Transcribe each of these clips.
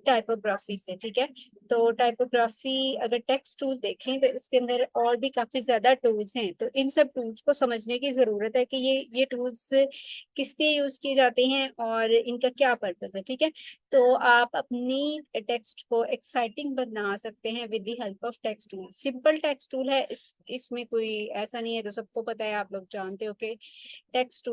Typography से, ठीक है। तो टाइपोग्राफी अगर टेक्स्ट टूल देखें तो इसके अंदर और भी काफी ज्यादा टूल्स हैं, तो इन सब टूल्स को समझने की जरूरत है कि ये टूल्स किस लिए यूज किए जाते हैं और इनका क्या पर्पस है, ठीक है। तो आप अपनी टेक्स्ट को एक्साइटिंग बना सकते हैं with the help of text tool. Simple text tool है, इसमें कोई ऐसा नहीं है, तो सबको पता है, आप लोग जानते हो कि टेक्स्ट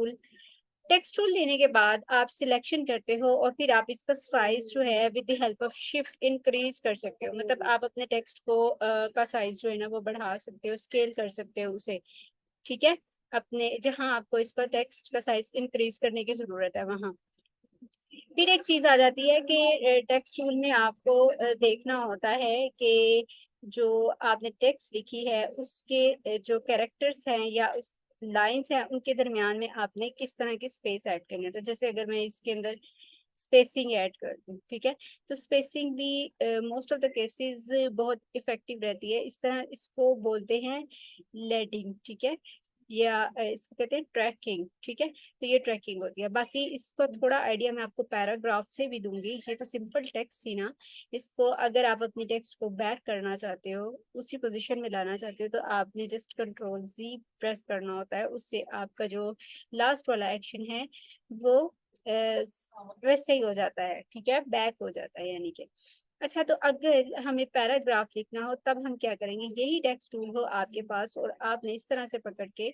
टूल लेने के बाद आप सिलेक्शन करते हो और फिर आप इसका साइज जो है with the help of shift increase कर सकते हो। मतलब आप अपने टेक्स्ट को का साइज जो है ना वो बढ़ा सकते हो, स्केल कर सकते हो उसे, ठीक है। अपने जहां आपको इसका टेक्स्ट का साइज इंक्रीज करने की जरूरत है वहां। फिर एक चीज आ जाती है कि टेक्स्ट टूल में आपको देखना होता है कि जो आपने टेक्स्ट लिखी है उसके जो कैरेक्टर्स हैं या उस लाइंस हैं उनके दरमियान में आपने किस तरह की स्पेस ऐड करनी है। तो जैसे अगर मैं इसके अंदर स्पेसिंग ऐड कर दूं, ठीक है, तो स्पेसिंग भी मोस्ट ऑफ द केसेस बहुत इफेक्टिव रहती है। इस तरह इसको बोलते हैं लेडिंग, ठीक है, या इसको कहते हैं ट्रैकिंग, ठीक है। तो ये ट्रैकिंग होती है। बाकी इसको थोड़ा आइडिया मैं आपको पैराग्राफ से भी दूंगी। ये तो सिंपल टेक्स्ट थी ना, इसको अगर आप अपनी टेक्स्ट को बैक करना चाहते हो, उसी पोजीशन में लाना चाहते हो, तो आपने जस्ट कंट्रोल Z प्रेस करना होता है। उससे आपका जो लास्ट वाला एक्शन है वो वैसे ही हो जाता है, ठीक है, बैक हो जाता है यानी कि। अच्छा, तो अगर हमें पैराग्राफ लिखना हो तब हम क्या करेंगे, यही टेक्स्ट टूल हो आपके पास और आपने इस तरह से पकड़ के,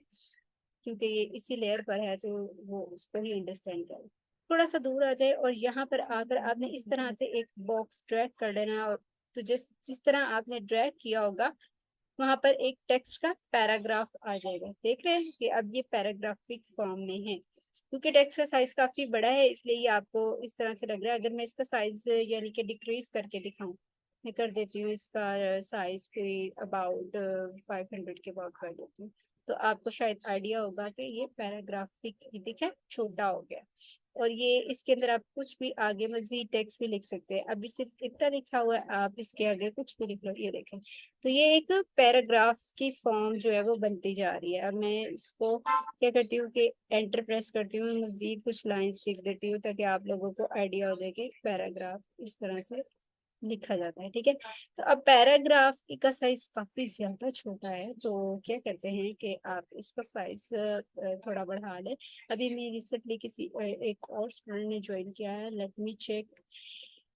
क्योंकि ये इसी लेयर पर है तो वो उसको ही अंडरस्टैंड करे, थोड़ा सा दूर आ जाए और यहाँ पर आकर आपने इस तरह से एक बॉक्स ड्रैग कर लेना है। और तो जिस जिस तरह आपने ड्रैग किया होगा वहां पर एक टेक्स्ट का पैराग्राफ आ जाएगा। देख रहे हैं कि अब ये पैराग्राफिक फॉर्म में है। क्योंकि टेक्स्ट का साइज काफी बड़ा है इसलिए ये आपको इस तरह से लग रहा है। अगर मैं इसका साइज यानी कि डिक्रीज करके दिखाऊं, मैं कर देती हूँ इसका साइज कोई अबाउट 500 के अबाउट कर देती हूँ, तो आपको शायद आइडिया होगा कि ये पैराग्राफिक दिखा छोटा हो गया। और ये इसके अंदर आप कुछ भी आगे मजीद टेक्स्ट भी लिख सकते हैं। अभी सिर्फ इतना लिखा हुआ है, आप इसके आगे कुछ भी लिख लो। ये देखें, तो ये एक पैराग्राफ की फॉर्म जो है वो बनती जा रही है। अब मैं इसको क्या करती हूँ कि एंटर प्रेस करती हूँ, मजीद कुछ लाइंस लिख देती हूँ ताकि आप लोगों को आइडिया हो जाए कि पैराग्राफ इस तरह से लिखा जाता है, ठीक है। तो अब पैराग्राफ का साइज काफी ज्यादा छोटा है, तो क्या करते हैं कि आप इसका साइज थोड़ा बढ़ा लें। अभी मैं रिसेंटली किसी एक और स्टूडेंट ने ज्वाइन किया है, let me check.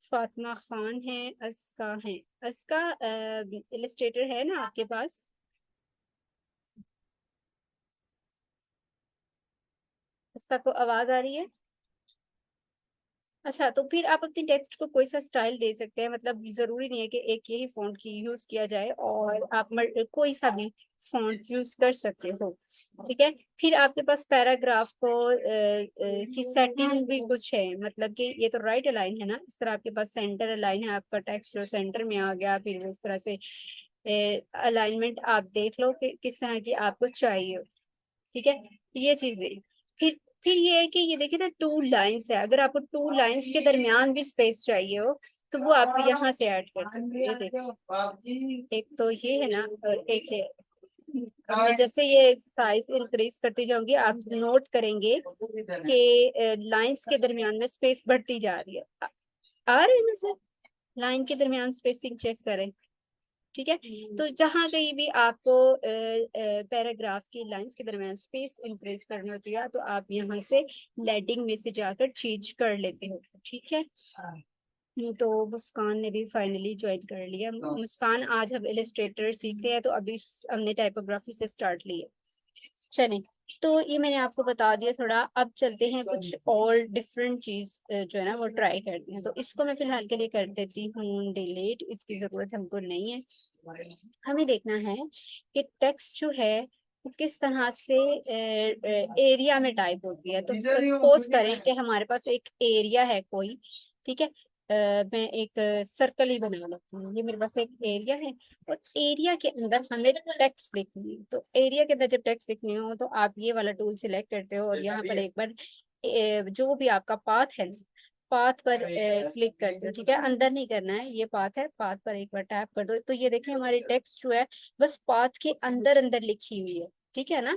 Fatima Khan है, अस्का है। अस्का इलस्ट्रेटर है ना आपके पास? अस्का को आवाज आ रही है? अच्छा, तो फिर आप अपनी टेक्स्ट को कोई सा स्टाइल दे सकते हैं। मतलब जरूरी नहीं है कि एक यही फॉन्ट की यूज किया जाए, और आप कोई सा भी फॉन्ट यूज कर सकते हो, ठीक है। फिर आपके पास पैराग्राफ को की सेटिंग भी कुछ है। मतलब कि ये तो राइट अलाइन है ना, इस तरह आपके पास सेंटर अलाइन है, आपका टेक्स्ट जो सेंटर में आ गया। फिर उस तरह से अलाइनमेंट आप देख लो कि किस तरह की आपको चाहिए, ठीक है, ये चीजें। फिर फिर ये है कि ये देखिए ना, टू लाइंस है। अगर आपको टू लाइंस के दरमियान भी स्पेस चाहिए हो तो वो आप यहाँ से ऐड कर सकते हो। ये देखिए, एक तो ये है ना और एक है। अब मैं जैसे ये साइज इंक्रीज करती जाऊंगी, आप नोट करेंगे कि लाइंस के दरमियान में स्पेस बढ़ती जा रही है। आ रहे हैं ना सर? लाइन के दरमियान स्पेसिंग चेक करें, ठीक है। तो जहां कहीं भी आपको पैराग्राफ की लाइंस के दरमियान स्पेस इंक्रीज करनी होती है तो आप यहाँ से लेडिंग में से जाकर चेंज कर लेते हो, ठीक है। तो मुस्कान ने भी फाइनली ज्वाइन कर लिया। मुस्कान, आज हम इलस्ट्रेटर सीख रहे हैं, तो अभी हमने टाइपोग्राफी से स्टार्ट लिया। चलें, तो ये मैंने आपको बता दिया थोड़ा। अब चलते हैं कुछ और डिफरेंट चीज जो है ना वो ट्राई करते हैं। तो इसको मैं फिलहाल के लिए कर देती हूँ डिलीट, इसकी जरूरत हमको नहीं है। हमें देखना है कि टेक्स्ट जो है वो किस तरह से एरिया में टाइप होती है। तो सपोज करें कि हमारे पास एक एरिया है कोई, ठीक है। मैं एक सर्कल ही बना लेती हूँ। ये मेरे पास एक एरिया है और एरिया के अंदर हमें टेक्स्ट लिखनी है। तो एरिया के अंदर जब टेक्स्ट लिखनी हो तो आप ये वाला टूल सिलेक्ट करते हो और यहाँ पर एक बार जो भी आपका पाथ है, पाथ पर क्लिक करते हो, ठीक है। अंदर नहीं करना है, ये पाथ है, पाथ पर एक बार टैप कर दो। तो ये देखिए हमारी टेक्स्ट जो है बस पाथ के अंदर अंदर लिखी हुई है, ठीक है ना।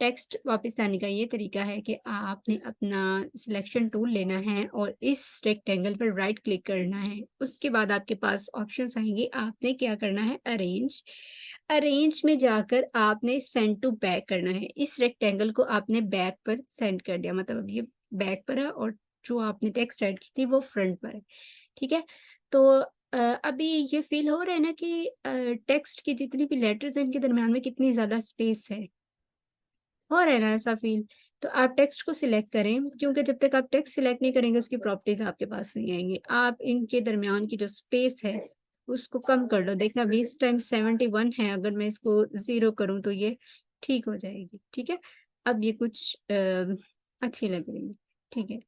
टेक्स्ट वापस आने का ये तरीका है कि आपने अपना सिलेक्शन टूल लेना है और इस रेक्टेंगल पर राइट क्लिक करना है। उसके बाद आपके पास ऑप्शंस आएंगे, आपने क्या करना है, अरेंज। अरेंज में जाकर आपने सेंड टू बैक करना है। इस रेक्टेंगल को आपने बैक पर सेंड कर दिया, मतलब अब ये बैक पर है और जो आपने टेक्स्ट ऐड की थी वो फ्रंट पर है। ठीक है, तो अभी ये फील हो रहा है ना कि टेक्स्ट की जितनी भी लेटर्स हैं इनके दरमियान में कितनी ज़्यादा स्पेस है, हो रहा है ना ऐसा फील? तो आप टेक्स्ट को सिलेक्ट करें, क्योंकि जब तक आप टेक्स्ट सिलेक्ट नहीं करेंगे उसकी प्रॉपर्टीज आपके पास नहीं आएंगी। आप इनके दरमियान की जो स्पेस है उसको कम कर लो। देखा अभी इस टाइम 71 है, अगर मैं इसको 0 करूं तो ये ठीक हो जाएगी। ठीक है, अब ये कुछ अच्छी लग रही है। ठीक है,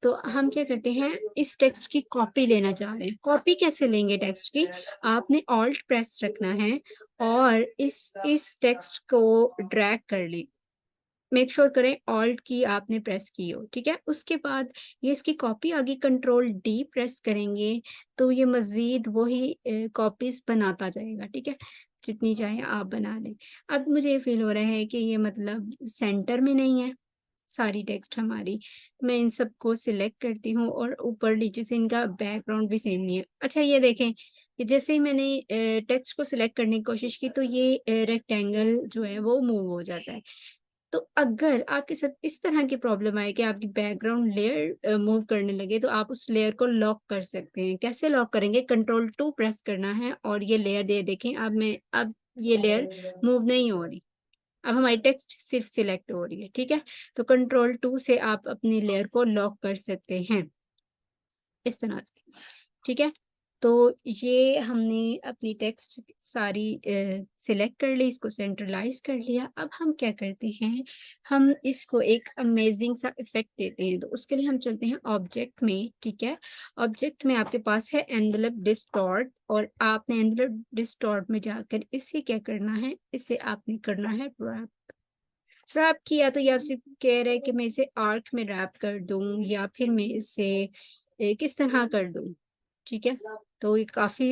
तो हम क्या करते हैं, इस टेक्स्ट की कॉपी लेना चाह रहे हैं। कॉपी कैसे लेंगे टेक्स्ट की? आपने ऑल्ट प्रेस रखना है और इस टेक्स्ट को ड्रैग कर लें। मेक श्योर करें ऑल्ट की आपने प्रेस की हो। ठीक है, उसके बाद ये इसकी कॉपी आगे कंट्रोल डी प्रेस करेंगे तो ये मजीद वही कॉपीज बनाता जाएगा। ठीक है, जितनी चाहे आप बना लें। अब मुझे ये फील हो रहा है कि ये मतलब सेंटर में नहीं है सारी टेक्स्ट हमारी। मैं इन सबको सिलेक्ट करती हूँ और ऊपर नीचे से इनका बैकग्राउंड भी सेम नहीं है। अच्छा ये देखें कि जैसे ही मैंने टेक्स्ट को सिलेक्ट करने की कोशिश की तो ये रेक्टेंगल जो है वो मूव हो जाता है। तो अगर आपके साथ इस तरह की प्रॉब्लम आए कि आपकी बैकग्राउंड लेयर मूव करने लगे तो आप उस लेयर को लॉक कर सकते हैं। कैसे लॉक करेंगे? कंट्रोल 2 प्रेस करना है और ये लेयर दे देखें, अब ये लेयर मूव नहीं हो रही, अब हमारी टेक्स्ट सिर्फ सिलेक्ट हो रही है। ठीक है, तो कंट्रोल 2 से आप अपनी लेयर को लॉक कर सकते हैं इस तरह से। ठीक है, तो ये हमने अपनी टेक्स्ट सारी सिलेक्ट कर ली, इसको सेंट्रलाइज कर लिया। अब हम क्या करते हैं, हम इसको एक अमेजिंग सा इफेक्ट देते हैं। तो उसके लिए हम चलते हैं ऑब्जेक्ट में। ठीक है, ऑब्जेक्ट में आपके पास है एनवेलप डिस्टॉर्ट और आपने एनवेलप डिस्टॉर्ट में जाकर इसे क्या करना है, इसे आपने करना है रैप। रैप किया तो ये आपसे कह रहे हैं कि मैं इसे आर्क में रैप कर दूं या फिर मैं इसे किस तरह कर दूं। ठीक है, तो ये काफी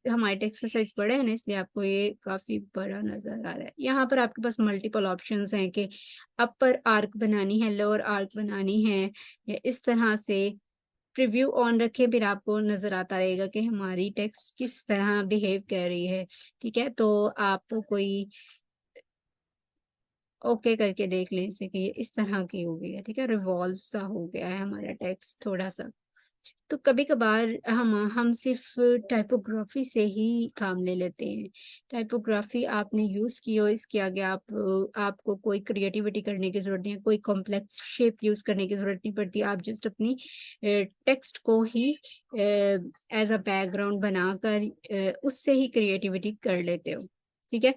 हमारे टेक्स्ट का साइज बड़ा है ना, इसलिए आपको ये काफी बड़ा नजर आ रहा है। यहाँ पर आपके पास मल्टीपल ऑप्शंस हैं कि अपर आर्क बनानी है, लोअर आर्क बनानी है, या इस तरह से प्रीव्यू ऑन रखें, फिर आपको नजर आता रहेगा कि हमारी टेक्स्ट किस तरह बिहेव कर रही है। ठीक है, तो आप कोई ओके करके देख लें इसे कि ये इस तरह की हो गई है। ठीक है, रिवॉल्व सा हो गया है हमारा टेक्स्ट थोड़ा सा। तो कभी कभार हम सिर्फ टाइपोग्राफी से ही काम ले लेते हैं। टाइपोग्राफी आपने यूज की हो, इसके आगे आपको कोई क्रिएटिविटी करने की जरूरत नहीं है, कोई कॉम्प्लेक्स शेप यूज करने की जरूरत नहीं पड़ती। आप जस्ट अपनी टेक्स्ट को ही एज अ बैकग्राउंड बनाकर उससे ही क्रिएटिविटी कर लेते हो। ठीक है,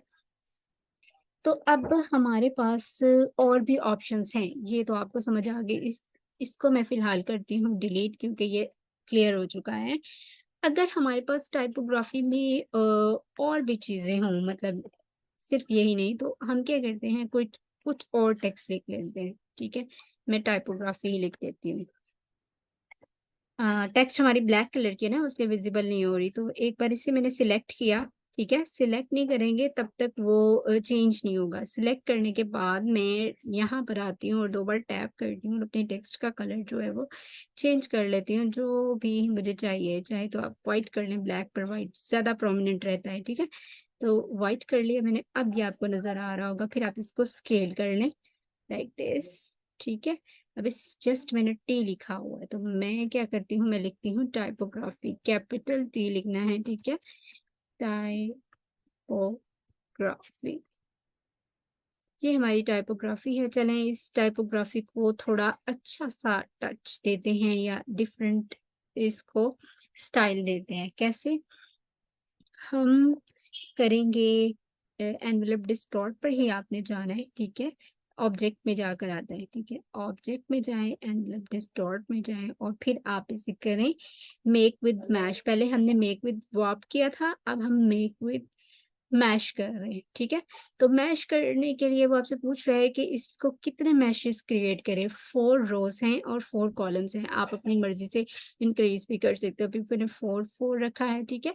तो अब हमारे पास और भी ऑप्शंस हैं, ये तो आपको समझ आ गई। इसको मैं फिलहाल करती हूँ डिलीट, क्योंकि ये क्लियर हो चुका है। अगर हमारे पास टाइपोग्राफी में और भी चीजें हों, मतलब सिर्फ यही नहीं, तो हम क्या करते हैं, कुछ कुछ और टेक्स्ट लिख लेते हैं। ठीक है, मैं टाइपोग्राफी ही लिख देती हूँ। टेक्स्ट हमारी ब्लैक कलर की है ना, उसलिए विजिबल नहीं हो रही, तो एक बार इसे मैंने सिलेक्ट किया। ठीक है, सिलेक्ट नहीं करेंगे तब तक वो चेंज नहीं होगा। सिलेक्ट करने के बाद मैं यहाँ पर आती हूँ और 2 बार टैप करती हूँ और अपनी टेक्स्ट का कलर जो है वो चेंज कर लेती हूँ, जो भी मुझे चाहिए। चाहे तो आप व्हाइट कर लें, ब्लैक पर व्हाइट ज्यादा प्रोमिनेंट रहता है। ठीक है, तो व्हाइट कर लिया मैंने, अब ये आपको नजर आ रहा होगा। फिर आप इसको स्केल कर लें लाइक दिस। ठीक है, अब इस जस्ट मैंने टी लिखा हुआ है, तो मैं क्या करती हूँ, मैं लिखती हूँ टाइपोग्राफी, कैपिटल टी लिखना है। ठीक है, टाइपोग्राफी, ये हमारी टाइपोग्राफी है। चलें इस टाइपोग्राफी को थोड़ा अच्छा सा टच देते हैं या डिफरेंट इसको स्टाइल देते हैं। कैसे? हम करेंगे एनवेलप डिस्टॉर्ट पर ही आपने जाना है। ठीक है, ऑब्जेक्ट में जाकर आता है। ठीक है, ऑब्जेक्ट में जाएं, एनवेलप डिस्टॉर्ट में जाएं और फिर आप इसे करें मेक विद मैश। पहले हमने मेक विद वार्प किया था, अब हम मेक विद मैश कर रहे हैं। ठीक है, तो मैश करने के लिए वो आपसे पूछ रहा है कि इसको कितने मैशेस क्रिएट करें। 4 रोज हैं और 4 कॉलम्स हैं, आप अपनी मर्जी से इंक्रीज भी कर सकते हो। अभी मैंने 4 4 रखा है। ठीक है,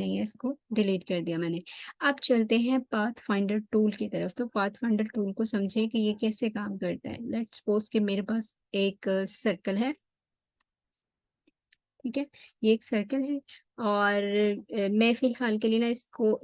नहीं है, इसको डिलीट कर दिया मैंने। अब चलते हैं पाथ फाइंडर टूल की तरफ। तो पाथ फाइंडर टूल को समझें कि ये कैसे काम करता है। लेट्स सपोज कि मेरे पास एक सर्कल है, ठीक है, ये एक सर्कल है और मैं फिलहाल के लिए ना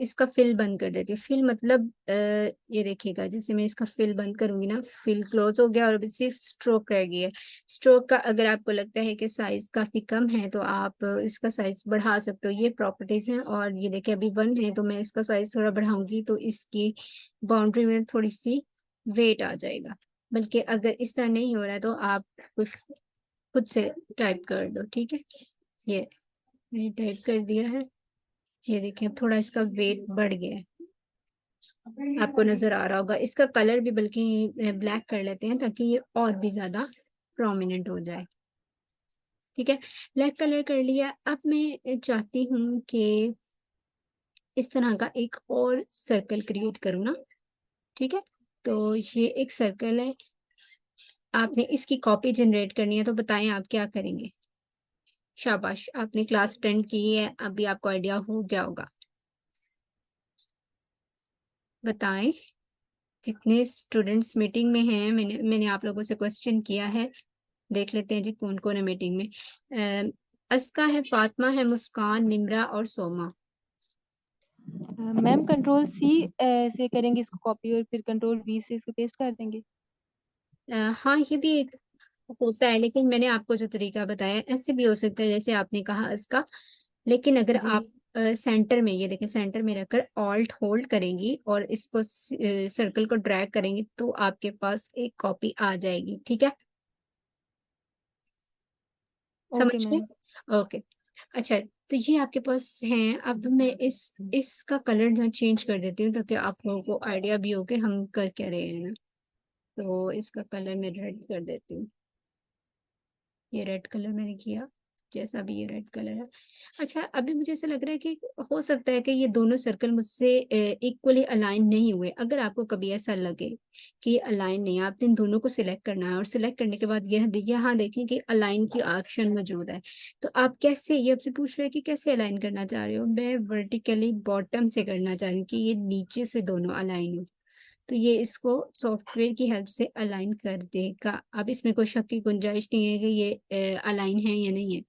इसका फिल बंद कर देती हूँ। फिल मतलब ये देखिएगा, जैसे मैं इसका फिल बंद करूंगी ना, फिल क्लोज हो गया और अभी सिर्फ स्ट्रोक रह गई है। स्ट्रोक का अगर आपको लगता है कि साइज काफी कम है तो आप इसका साइज बढ़ा सकते हो। ये प्रॉपर्टीज हैं। और ये देखिए अभी 1 है तो मैं इसका साइज थोड़ा बढ़ाऊंगी तो इसकी बाउंड्री में थोड़ी सी वेट आ जाएगा। बल्कि अगर इस तरह नहीं हो रहा है तो आप कुछ खुद से टाइप कर दो, ठीक है। ये मैंने टाइप कर दिया है। ये देखिए अब थोड़ा इसका वेट बढ़ गया है, आपको नजर आ रहा होगा। इसका कलर भी बल्कि ब्लैक कर लेते हैं ताकि ये और भी ज्यादा प्रोमिनेंट हो जाए, ठीक है। ब्लैक कलर कर लिया। अब मैं चाहती हूँ कि इस तरह का एक और सर्कल क्रिएट करूँ ना, ठीक है। तो ये एक सर्कल है, आपने इसकी कॉपी जनरेट करनी है। तो बताएं आप क्या करेंगे। शाबाश, आपने क्लास 10 की है, अभी आपको आइडिया हो गया होगा। बताएं, जितने स्टूडेंट्स मीटिंग में हैं, मैंने आप लोगों से क्वेश्चन किया है, देख लेते हैं जी कौन कौन है मीटिंग में। अस्का है, फातिमा है, मुस्कान, निम्रा और सोमा। मैम कंट्रोल सी से करेंगे इसको कॉपी और फिर कंट्रोल वी से इसको पेस्ट कर देंगे। हाँ, ये भी एक होता है, लेकिन मैंने आपको जो तरीका बताया ऐसे भी हो सकता है जैसे आपने कहा इसका। लेकिन अगर जी आप सेंटर में, ये देखें, सेंटर में रखकर ऑल्ट होल्ड करेंगी और इसको सर्कल को ड्रैग करेंगी तो आपके पास एक कॉपी आ जाएगी, ठीक है। ओके समझ गए? मैम। ओके। अच्छा, तो ये आपके पास हैं। अब मैं इसका कलर जो चेंज कर देती हूँ ताकि आप लोगों को आइडिया भी हो कि हम कर क्या रहे हैं ना। तो इसका कलर मैं रेड कर देती हूँ। ये रेड कलर मैंने किया, जैसा भी ये रेड कलर है। अच्छा, अभी मुझे ऐसा लग रहा है कि हो सकता है कि ये दोनों सर्कल मुझसे इक्वली अलाइन नहीं हुए। अगर आपको कभी ऐसा लगे कि ये अलाइन नहीं है, आपने इन दोनों को सिलेक्ट करना है और सिलेक्ट करने के बाद यह यहाँ देखें कि अलाइन की ऑप्शन मौजूद है। तो आप कैसे, ये आपसे पूछ रहे हैं कि कैसे अलाइन करना चाह रहे हो। मैं वर्टिकली बॉटम से करना चाह रही हूँ कि ये नीचे से दोनों अलाइन हो। तो ये इसको सॉफ्टवेयर की हेल्प से अलाइन कर देगा। अब इसमें कोई शक की गुंजाइश नहीं है कि ये अलाइन है या नहीं है,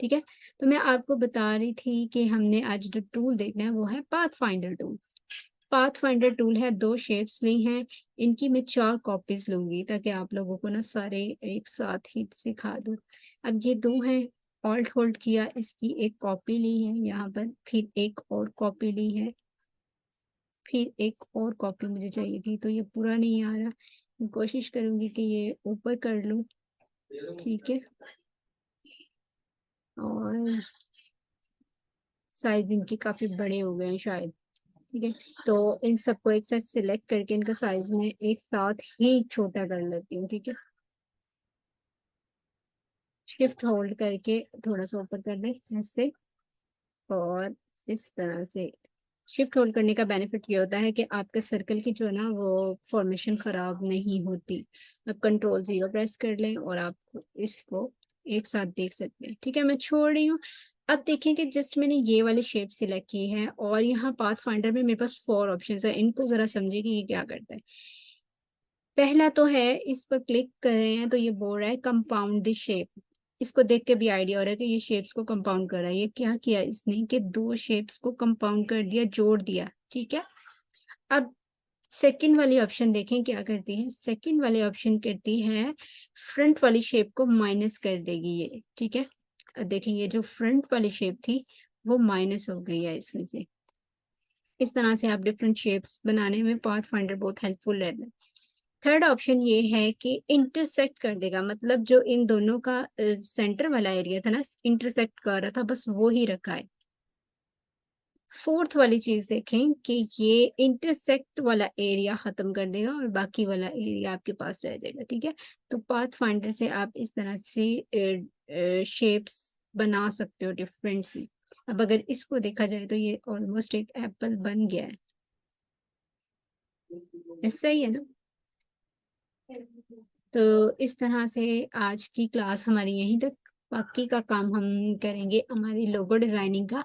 ठीक है। तो मैं आपको बता रही थी कि हमने आज जो टूल देखना है वो है path finder tool. Path finder tool है, 2 शेप्स ली हैं, इनकी मैं 4 कॉपीज लूंगी ताकि आप लोगों को ना सारे एक साथ ही सिखा दूँ। अब ये 2 हैं, ऑल्ट होल्ड किया, इसकी एक कॉपी ली है यहाँ पर, फिर एक और कॉपी ली है, फिर एक और कॉपी मुझे चाहिए थी। तो ये पूरा नहीं आ रहा, मैं कोशिश करूंगी कि ये ऊपर कर लूं, ठीक है। और साइज इनके काफी बड़े हो गए हैं शायद, ठीक है। तो इन सबको एक साथ सिलेक्ट करके इनका साइज में एक साथ ही छोटा कर लेती हूँ, ठीक है। शिफ्ट होल्ड करके थोड़ा सा ऊपर कर दे ऐसे, और इस तरह से। शिफ्ट होल्ड करने का बेनिफिट ये होता है कि आपके सर्कल की जो है ना वो फॉर्मेशन खराब नहीं होती। अब कंट्रोल 0 प्रेस कर लें और आप इसको एक साथ देख सकते हैं, ठीक है। मैं छोड़ रही हूँ। अब देखें कि जस्ट मैंने ये वाली शेप सिलेक्ट की है और यहाँ पाथ फाइंडर में मेरे पास 4 ऑप्शंस है। इनको जरा समझिए कि ये क्या करता है। पहला तो है, इस पर क्लिक कर रहे हैं तो ये बोल रहा है कंपाउंड द शेप। इसको देख के भी आइडिया हो रहा है कि ये शेप्स को कंपाउंड कर रहा है। ये क्या किया इसने कि 2 शेप्स को कंपाउंड कर दिया, जोड़ दिया, ठीक है। अब सेकंड वाली ऑप्शन देखें क्या करती है। सेकंड वाली ऑप्शन करती है फ्रंट वाली शेप को माइनस कर देगी ये, ठीक है। अब देखें ये जो फ्रंट वाली शेप थी वो माइनस हो गई है इसमें से। इस तरह से आप डिफरेंट शेप्स बनाने में पाथ फाइंडर बहुत हेल्पफुल रहता है। थर्ड ऑप्शन ये है कि इंटरसेक्ट कर देगा, मतलब जो इन दोनों का सेंटर वाला एरिया था ना, इंटरसेक्ट कर रहा था, बस वो ही रखा है। फोर्थ वाली चीज देखें कि ये इंटरसेक्ट वाला एरिया खत्म कर देगा और बाकी वाला एरिया आपके पास रह जाएगा, ठीक है। तो पाथ फाइंडर से आप इस तरह से शेप्स बना सकते हो डिफरेंट सी। अब अगर इसको देखा जाए तो ये ऑलमोस्ट एक एप्पल बन गया है, ऐसा ही है ना। तो इस तरह से आज की क्लास हमारी यहीं तक। बाकी का काम हम करेंगे हमारी लोगो डिजाइनिंग का।